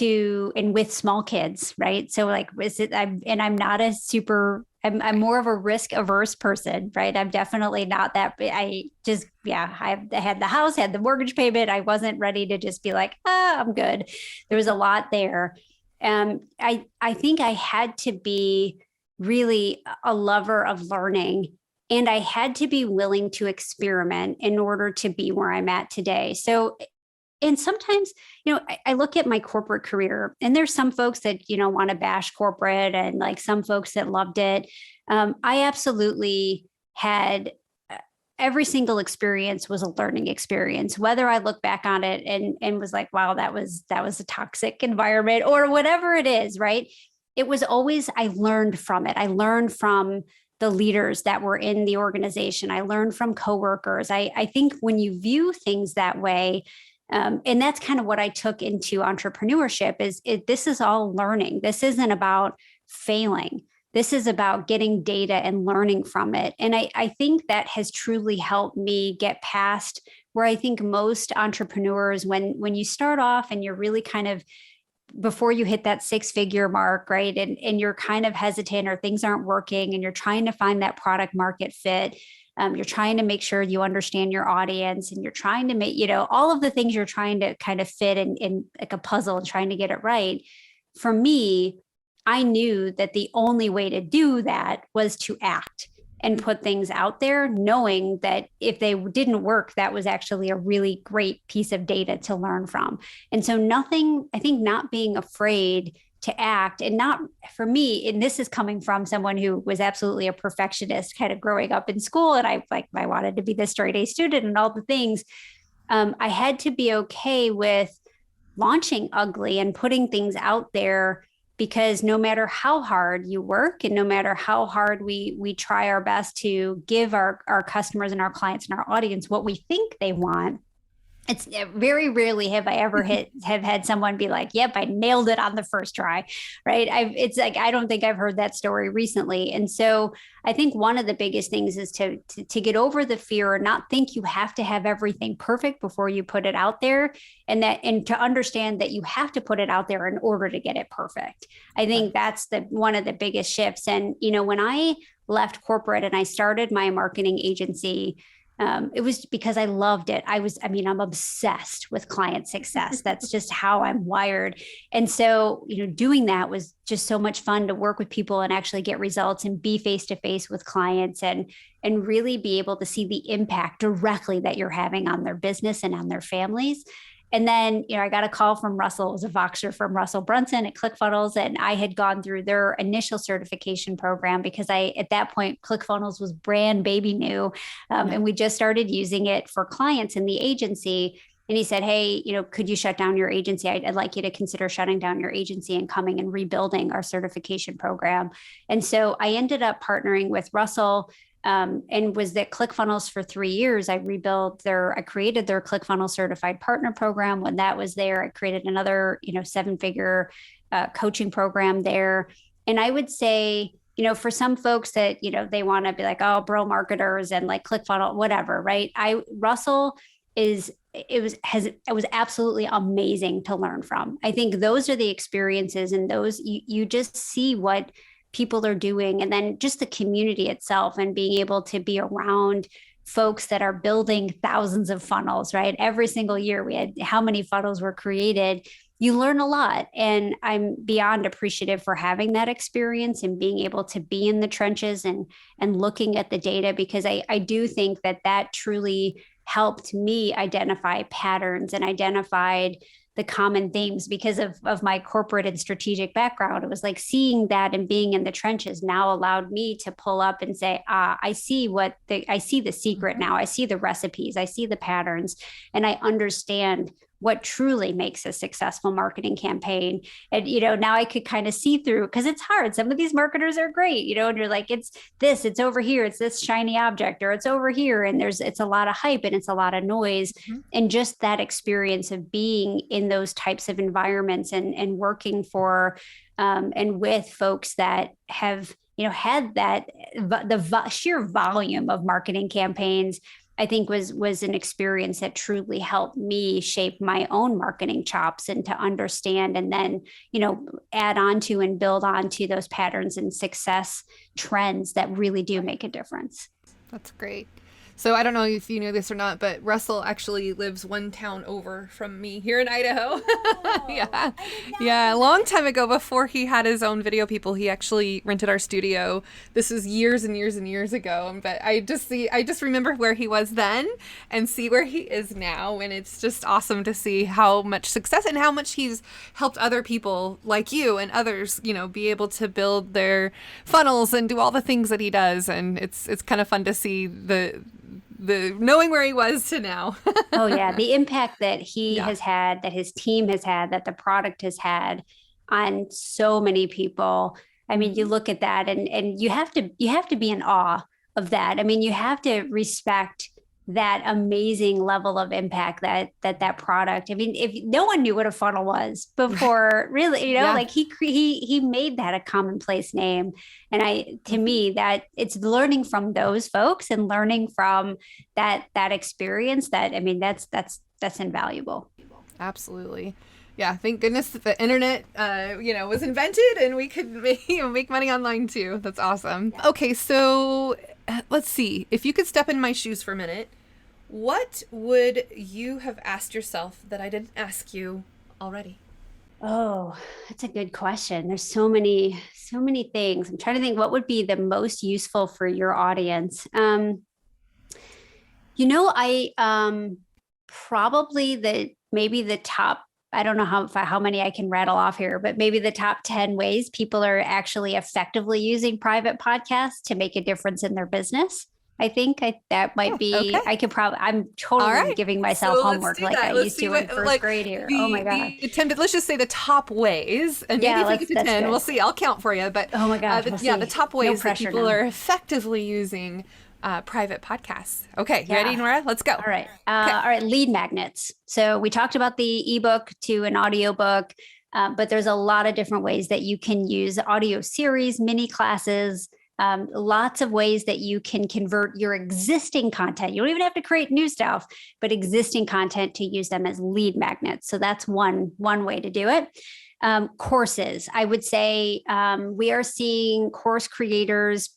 and with small kids, right? So like, I'm not a super, I'm more of a risk averse person, right? I'm definitely not that. I had the house, had the mortgage payment. I wasn't ready to just be like, I'm good. There was a lot there. I think I had to be really a lover of learning, and I had to be willing to experiment in order to be where I'm at today. So, and sometimes, I look at my corporate career, and there's some folks that, want to bash corporate, and like some folks that loved it. I absolutely had every single experience was a learning experience, whether I look back on it and was like, wow, that was a toxic environment or whatever it is, right? It was always, I learned from it. I learned from the leaders that were in the organization. I learned from coworkers. I think when you view things that way, and that's kind of what I took into entrepreneurship this is all learning. This isn't about failing. This is about getting data and learning from it. And I think that has truly helped me get past where I think most entrepreneurs, when you start off and you're really kind of before you hit that 6-figure mark, right? And you're kind of hesitant or things aren't working and you're trying to find that product market fit. You're trying to make sure you understand your audience and you're trying to make, all of the things you're trying to kind of fit in like a puzzle and trying to get it right. For me, I knew that the only way to do that was to act and put things out there, knowing that if they didn't work, that was actually a really great piece of data to learn from. And so I think not being afraid to act, and not for me, and this is coming from someone who was absolutely a perfectionist kind of growing up in school. And I wanted to be the straight A student and all the things. I had to be okay with launching ugly and putting things out there, because no matter how hard you work and no matter how hard we try our best to give our customers and our clients and our audience what we think they want, it's very rarely have I ever have had someone be like, yep, I nailed it on the first try, right? It's like, I don't think I've heard that story recently. And so I think one of the biggest things is to get over the fear or not think you have to have everything perfect before you put it out there, and to understand that you have to put it out there in order to get it perfect. I think that's one of the biggest shifts. And, when I left corporate and I started my marketing agency, it was because I loved it. I'm obsessed with client success. That's just how I'm wired. And so, doing that was just so much fun to work with people and actually get results and be face-to-face with clients and really be able to see the impact directly that you're having on their business and on their families. And then, I got a call from Russell. It was a Voxer from Russell Brunson at ClickFunnels. And I had gone through their initial certification program because at that point, ClickFunnels was brand baby new. And we just started using it for clients in the agency. And he said, hey, could you shut down your agency? I'd like you to consider shutting down your agency and coming and rebuilding our certification program. And so I ended up partnering with Russell, and was at ClickFunnels for 3 years. I created their ClickFunnels certified partner program. When that was there, I created another, 7-figure coaching program there. And I would say, for some folks that, they want to be like, oh, bro marketers and like ClickFunnels, whatever, right? Russell it was absolutely amazing to learn from. I think those are the experiences, and those you just see what people are doing, and then just the community itself and being able to be around folks that are building thousands of funnels, right? Every single year we had how many funnels were created. You learn a lot. And I'm beyond appreciative for having that experience and being able to be in the trenches and looking at the data, because I do think that truly helped me identify patterns and identified the common themes because of my corporate and strategic background. It was like seeing that and being in the trenches now allowed me to pull up and say, I see the secret now. I see the recipes, I see the patterns, and I understand what truly makes a successful marketing campaign. And, now I could kind of see through, because it's hard. Some of these marketers are great, and you're like, it's over here, it's this shiny object, or it's over here. And it's a lot of hype and it's a lot of noise. Mm-hmm. And just that experience of being in those types of environments and working for, and with folks that have, had that, the sheer volume of marketing campaigns, I think was an experience that truly helped me shape my own marketing chops and to understand and then, add on to and build on to those patterns and success trends that really do make a difference. That's great. So I don't know if you knew this or not, but Russell actually lives one town over from me here in Idaho. Oh, yeah. Yeah. A long time ago, before he had his own video people, he actually rented our studio. This was years and years and years ago. But I just remember where he was then and see where he is now. And it's just awesome to see how much success and how much he's helped other people like you and others, be able to build their funnels and do all the things that he does. And it's kind of fun to see the knowing where he was to now. Oh yeah. The impact that he has had, that his team has had, that the product has had on so many people. I mean, you look at that and you have to be in awe of that. I mean, you have to respect that amazing level of impact that product. I mean, if no one knew what a funnel was before, really, like he made that a commonplace name. And to me, that it's learning from those folks and learning from that experience that, I mean, that's invaluable. Absolutely. Yeah. Thank goodness that the internet, was invented and we could make money online too. That's awesome. Okay. So let's see, if you could step in my shoes for a minute, what would you have asked yourself that I didn't ask you already? Oh, that's a good question. There's so many things. I'm trying to think what would be the most useful for your audience. I probably maybe the top, I don't know how many I can rattle off here, but maybe the top 10 ways people are actually effectively using private podcasts to make a difference in their business. I think that might be, okay. I'm totally giving myself homework like I used to in first grade here. Oh my God. Let's just say the top ways. And maybe if we get to 10, good. We'll see. I'll count for you. But oh my God. The top ways that people are effectively using private podcasts. Okay. You ready, Nora? Let's go. All right. All right. Lead magnets. So we talked about the ebook to an audiobook, but there's a lot of different ways that you can use audio series, mini classes, lots of ways that you can convert your existing content. You don't even have to create new stuff, but existing content to use them as lead magnets. So that's one way to do it. Courses. I would say we are seeing course creators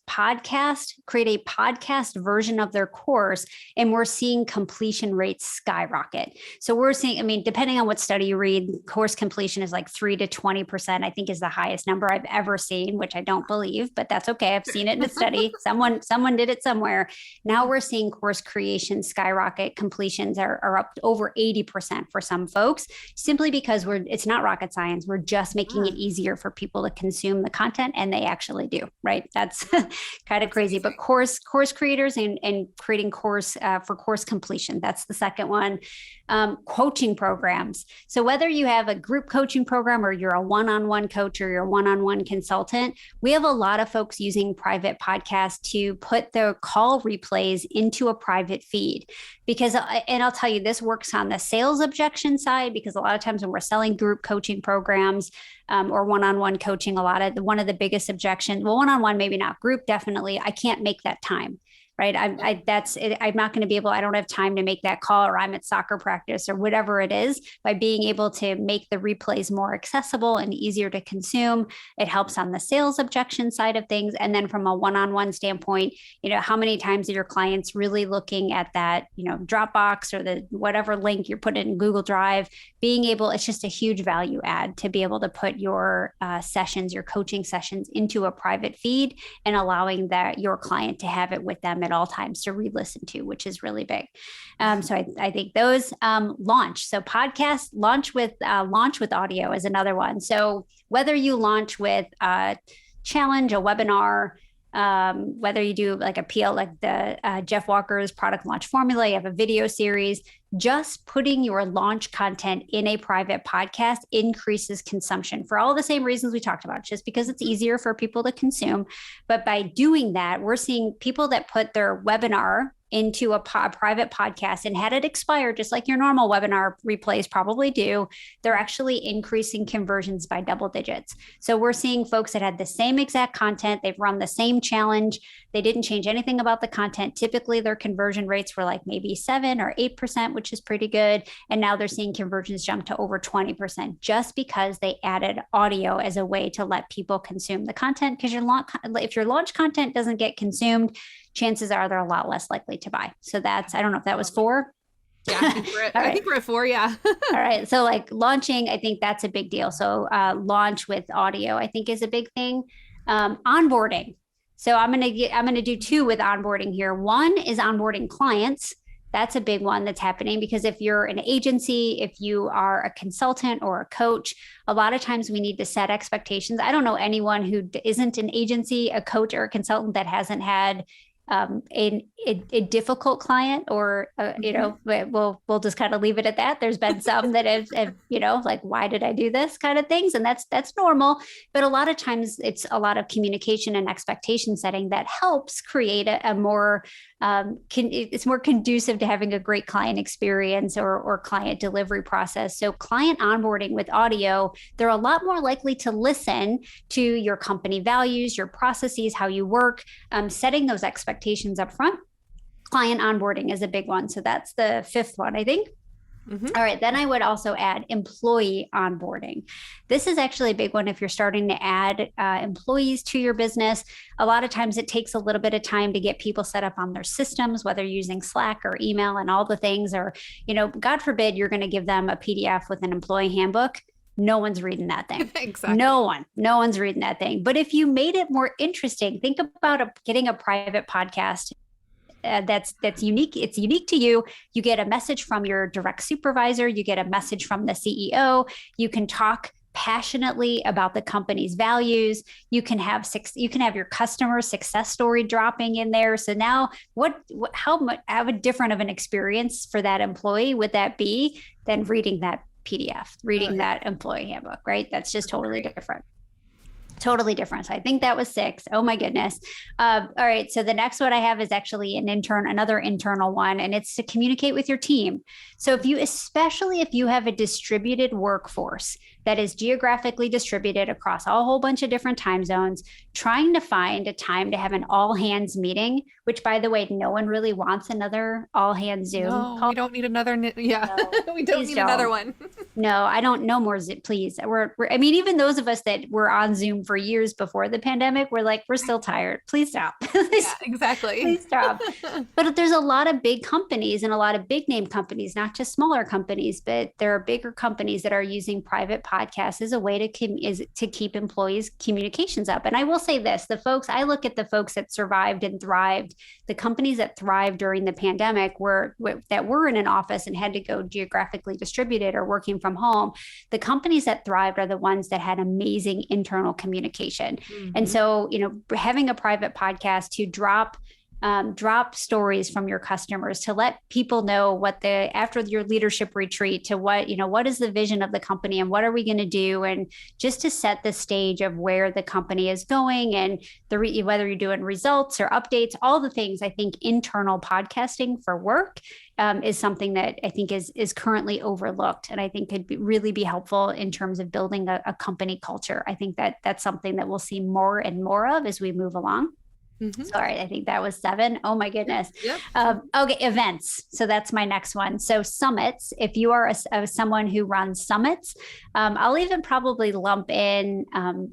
create a podcast version of their course, and we're seeing completion rates skyrocket. So we're seeing, depending on what study you read, course completion is like 3 to 20%, I think is the highest number I've ever seen, which I don't believe, but that's okay. I've seen it in a study. Someone did it somewhere. Now we're seeing course creation skyrocket. Completions are up over 80% for some folks, simply because it's not rocket science. We're just making it easier for people to consume the content, and they actually do, right? That's kind of crazy. But course creators and creating course for course completion. That's the second one. Coaching programs. So whether you have a group coaching program or you're a one-on-one coach or you're a one-on-one consultant, we have a lot of folks using private podcasts to put their call replays into a private feed. Because, and I'll tell you, this works on the sales objection side, because a lot of times when we're selling group coaching programs or one-on-one coaching, one of the biggest objections, well, one-on-one, maybe not, group, definitely, I can't make that time. Right. I'm not going to be able, I don't have time to make that call, or I'm at soccer practice or whatever it is. By being able to make the replays more accessible and easier to consume, it helps on the sales objection side of things. And then from a one-on-one standpoint, how many times are your clients really looking at that, Dropbox or the whatever link you're putting in Google Drive, it's just a huge value add to be able to put your sessions, your coaching sessions into a private feed and allowing your client to have it with them at all times to re-listen to, which is really big. So I think those launch. So podcast launch with audio is another one. So whether you launch with a challenge, a webinar, whether you do like a PL, like the Jeff Walker's product launch formula, you have a video series, just putting your launch content in a private podcast increases consumption for all the same reasons we talked about, just because it's easier for people to consume. But by doing that, we're seeing people that put their webinar into a private podcast and had it expire, just like your normal webinar replays probably do, they're actually increasing conversions by double digits. So we're seeing folks that had the same exact content, they've run the same challenge, they didn't change anything about the content. Typically their conversion rates were like maybe 7 or 8%, which is pretty good. And now they're seeing conversions jump to over 20% just because they added audio as a way to let people consume the content. Because if your launch content doesn't get consumed, chances are they're a lot less likely to buy. So that's, I don't know if that was 4. Yeah, I think we're at 4. Yeah. All right. So like launching, I think that's a big deal. So launch with audio, I think is a big thing. Onboarding. So I'm going to do 2 with onboarding here. One is onboarding clients. That's a big one that's happening because if you're an agency, if you are a consultant or a coach, a lot of times we need to set expectations. I don't know anyone who isn't an agency, a coach, or a consultant that hasn't had a difficult client, or we'll just kind of leave it at that. There's been some that have like, why did I do this kind of things, and that's normal. But a lot of times it's a lot of communication and expectation setting that helps create a more it's more conducive to having a great client experience or client delivery process. So client onboarding with audio, they're a lot more likely to listen to your company values, your processes, how you work, setting those expectations up front. Client onboarding is a big one. So that's the 5th one, I think. Mm-hmm. All right. Then I would also add employee onboarding. This is actually a big one if you're starting to add employees to your business. A lot of times it takes a little bit of time to get people set up on their systems, whether using Slack or email and all the things, or, God forbid, you're going to give them a PDF with an employee handbook. No one's reading that thing. Exactly. No one's reading that thing. But if you made it more interesting, think about getting a private podcast that's unique. It's unique to you. You get a message from your direct supervisor. You get a message from the CEO. You can talk passionately about the company's values. You can have your customer success story dropping in there. So now how different of an experience for that employee would that be than reading that PDF, reading that employee handbook, right? That's just totally different. Totally different. So I think that was 6. Oh my goodness. All right. So the next one I have is actually another internal one, and it's to communicate with your team. So especially if you have a distributed workforce that is geographically distributed across a whole bunch of different time zones, trying to find a time to have an all hands meeting, which by the way, no one really wants another all hands Zoom call. We don't need another. Yeah, no, we don't need another one. No, I don't. No more Zoom, please. I mean, even those of us that were on Zoom for years before the pandemic, we're still tired. Please stop. Yeah, exactly. Please stop. But there's a lot of big companies and a lot of big name companies, not just smaller companies, but there are bigger companies that are using private podcasts as a way to keep employees' communications up. And I will say this, I look at the folks that survived and thrived, the companies that thrived during the pandemic that were in an office and had to go geographically distributed or working from home. The companies that thrived are the ones that had amazing internal communication. Mm-hmm. And so, having a private podcast to drop stories from your customers, to let people know after your leadership retreat, to what is the vision of the company and what are we going to do, and just to set the stage of where the company is going and whether you're doing results or updates, all the things. I think internal podcasting for work is something that I think is currently overlooked, and I think could really be helpful in terms of building a company culture. I think that's something that we'll see more and more of as we move along. Mm-hmm. Sorry, I think that was 7. Oh my goodness. Yep. Okay, events. So that's my next one. So summits. If you are someone who runs summits, I'll even probably lump in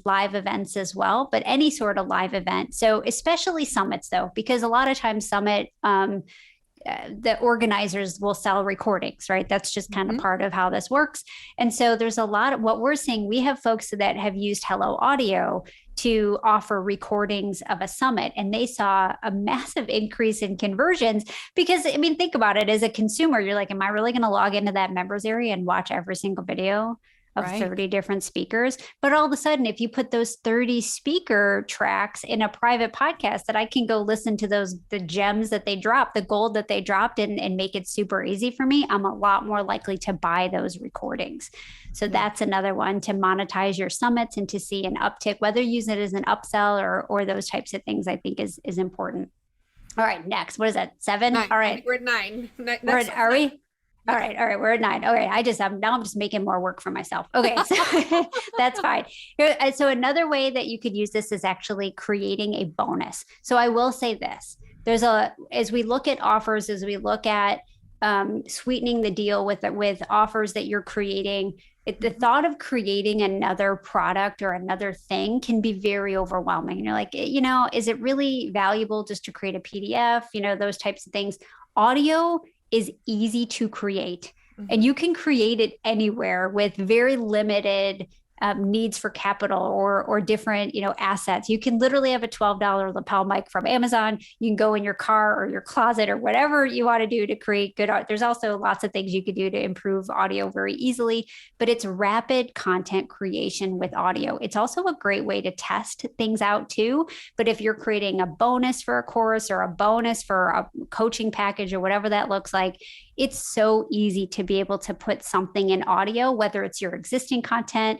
live events as well, but any sort of live event. So especially summits though, because a lot of times summit, the organizers will sell recordings, right? That's just kind of part of how this works. And so there's a lot of what we're seeing. We have folks that have used Hello Audio to offer recordings of a summit, and they saw a massive increase in conversions because, think about it, as a consumer, you're like, am I really going to log into that members area and watch every single video of 30 different speakers. But all of a sudden, if you put those 30 speaker tracks in a private podcast that I can go listen to the gems that they dropped, the gold that they dropped and make it super easy for me, I'm a lot more likely to buy those recordings. So that's another one to monetize your summits and to see an uptick, whether you use it as an upsell or those types of things, I think is important. All right, next. What is that? 7? 9. All right. We're at 9. Are we? All right. We're at 9. Okay. Now I'm just making more work for myself. Okay. So that's fine. So another way that you could use this is actually creating a bonus. So I will say this, as we look at offers, as we look at sweetening the deal with offers that you're creating, the thought of creating another product or another thing can be very overwhelming. And you're like, is it really valuable just to create a PDF? Those types of things. Audio is easy to create, and you can create it anywhere with very limited needs for capital or different, assets. You can literally have a $12 lapel mic from Amazon. You can go in your car or your closet or whatever you want to do to create good art. There's also lots of things you could do to improve audio very easily, but it's rapid content creation with audio. It's also a great way to test things out too. But if you're creating a bonus for a course or a bonus for a coaching package or whatever that looks like, it's so easy to be able to put something in audio, whether it's your existing content,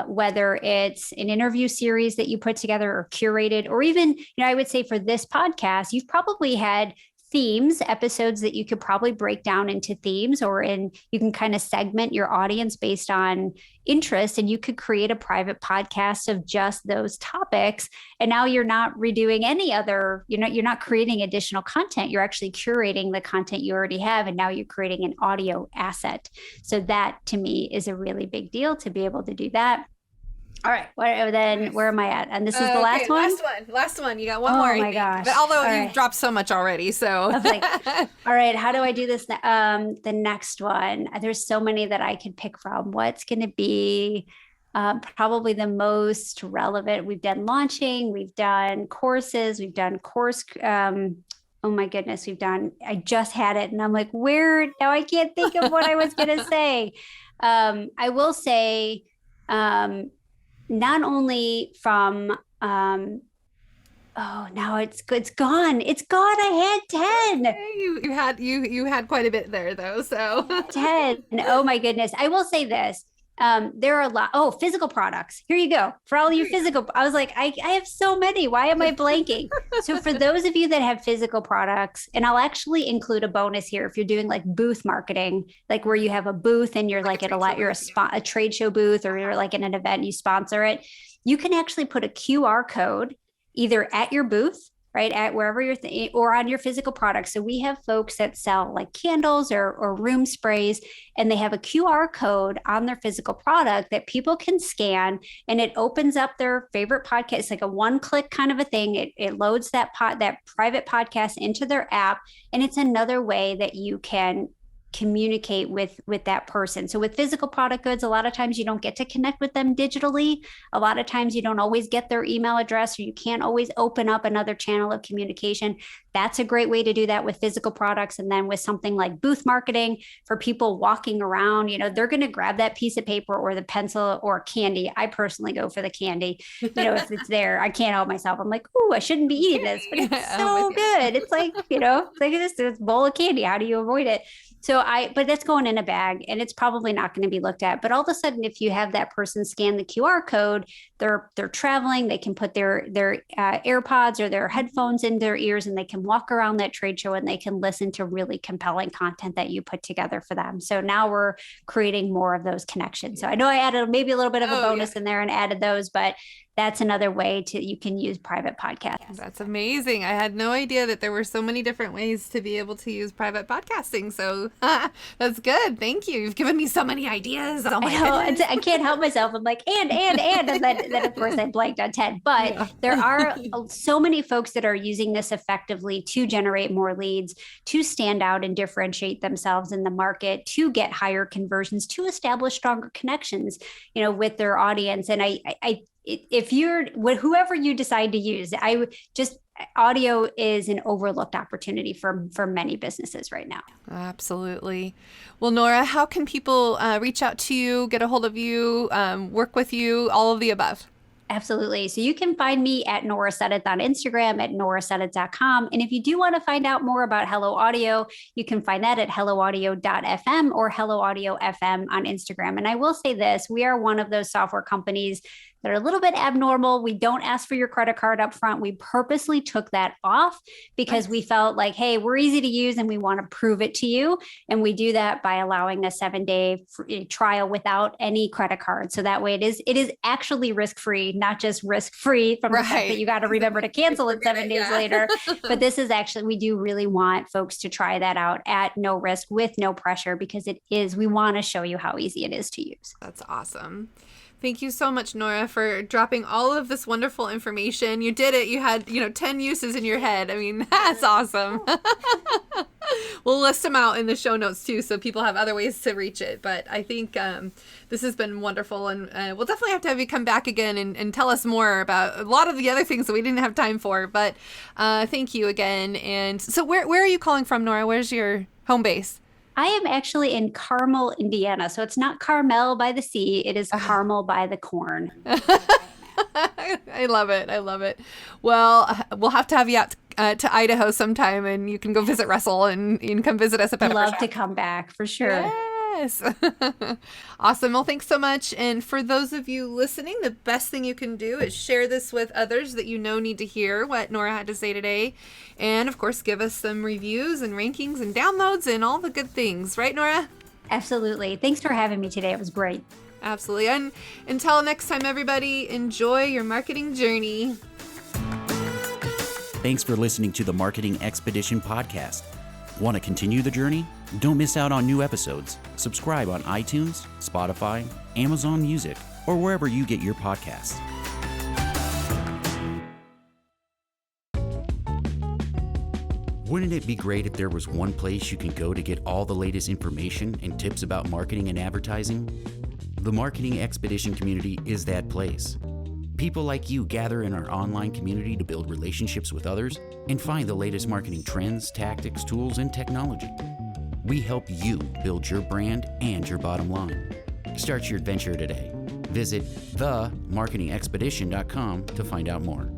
whether it's an interview series that you put together or curated, or even, I would say for this podcast, you've probably had themes, episodes that you could probably break down into themes, you can kind of segment your audience based on interest, and you could create a private podcast of just those topics. And now you're not redoing any other, you're not creating additional content. You're actually curating the content you already have. And now you're creating an audio asset. So that to me is a really big deal to be able to do that. All right. Where am I at? And this is the last one? Last one. You got one more. Oh my gosh. But although you've dropped so much already. So I was like, all right, how do I do this? The next one, there's so many that I could pick from. What's going to be probably the most relevant? We've done launching, we've done courses, we've done course. Oh my goodness, I just had it. And I'm like, now I can't think of what I was going to say. I will say, not only from, now it's gone. It's gone. I had 10. Okay, you had quite a bit there though. So 10. Oh my goodness. I will say this. There are a lot. Oh, physical products. Here you go. For all you physical, I was like, I have so many. Why am I blanking? So for those of you that have physical products, and I'll actually include a bonus here. If you're doing like booth marketing, like where you have a booth and you're like you're a trade show booth, or you're like in an event, you sponsor it, you can actually put a QR code either at your booth, right, at wherever you're or on your physical products. So we have folks that sell like candles or room sprays, and they have a QR code on their physical product that people can scan, and it opens up their favorite podcast. It's like a one-click kind of a thing. It loads that private podcast into their app, and it's another way that you can communicate with that person. So with physical product goods, a lot of times you don't get to connect with them digitally. A lot of times you don't always get their email address, or you can't always open up another channel of communication. That's a great way to do that with physical products. And then with something like booth marketing, for people walking around, they're going to grab that piece of paper or the pencil or candy. I personally go for the candy. If it's there, I can't help myself. I'm like, ooh, I shouldn't be eating this, but it's so good. It's like, it's like this bowl of candy. How do you avoid it? But that's going in a bag, and it's probably not going to be looked at. But all of a sudden, if you have that person scan the QR code, they're traveling, they can put their AirPods or their headphones in their ears, and they can walk around that trade show, and they can listen to really compelling content that you put together for them. So now we're creating more of those connections. So I know I added maybe a little bit of a bonus in there and added those, but that's another way you can use private podcasts. That's amazing. I had no idea that there were so many different ways to be able to use private podcasting. So that's good. Thank you. You've given me so many ideas. Oh my goodness. I can't help myself. I'm like, and then of course I blanked on 10. But there are so many folks that are using this effectively to generate more leads, to stand out and differentiate themselves in the market, to get higher conversions, to establish stronger connections, with their audience. And I if you're whoever you decide to use, audio is an overlooked opportunity for many businesses right now. Absolutely. Well, Nora, how can people reach out to you, get a hold of you, work with you, all of the above? Absolutely. So you can find me at Nora Sudduth on Instagram, at NoraSudduth.com. And if you do want to find out more about Hello Audio, you can find that at helloaudio.fm or Hello Audio FM on Instagram. And I will say this, we are one of those software companies that are a little bit abnormal. We don't ask for your credit card up front. We purposely took that off because we felt like, hey, we're easy to use and we want to prove it to you. And we do that by allowing a 7-day trial without any credit card. So that way it is actually risk-free, not just risk-free from the fact that you got to remember to cancel it 7 days later. But this is actually, we do really want folks to try that out at no risk with no pressure, because we want to show you how easy it is to use. That's awesome. Thank you so much, Nora, for dropping all of this wonderful information. You did it. You had, 10 uses in your head. I mean, that's awesome. We'll list them out in the show notes too, so people have other ways to reach it. But I think this has been wonderful, and we'll definitely have to have you come back again and tell us more about a lot of the other things that we didn't have time for. But thank you again. And so where are you calling from, Nora? Where's your home base? I am actually in Carmel, Indiana. So it's not Carmel by the sea. It is Carmel by the corn. I love it. I love it. Well, we'll have to have you out to Idaho sometime, and you can go visit Russell, and you can come visit us at Peppershock. Love to come back for sure. Yes. Awesome. Well, thanks so much. And for those of you listening, the best thing you can do is share this with others that you know need to hear what Nora had to say today. And of course, give us some reviews and rankings and downloads and all the good things. Right, Nora? Absolutely. Thanks for having me today. It was great. Absolutely. And until next time, everybody, enjoy your marketing journey. Thanks for listening to the Marketing Expedition podcast. Want to continue the journey? Don't miss out on new episodes. Subscribe on iTunes, Spotify, Amazon Music, or wherever you get your podcasts. Wouldn't it be great if there was one place you can go to get all the latest information and tips about marketing and advertising? The Marketing Expedition community is that place. People like you gather in our online community to build relationships with others and find the latest marketing trends, tactics, tools, and technology. We help you build your brand and your bottom line. Start your adventure today. Visit TheMarketingExpedition.com to find out more.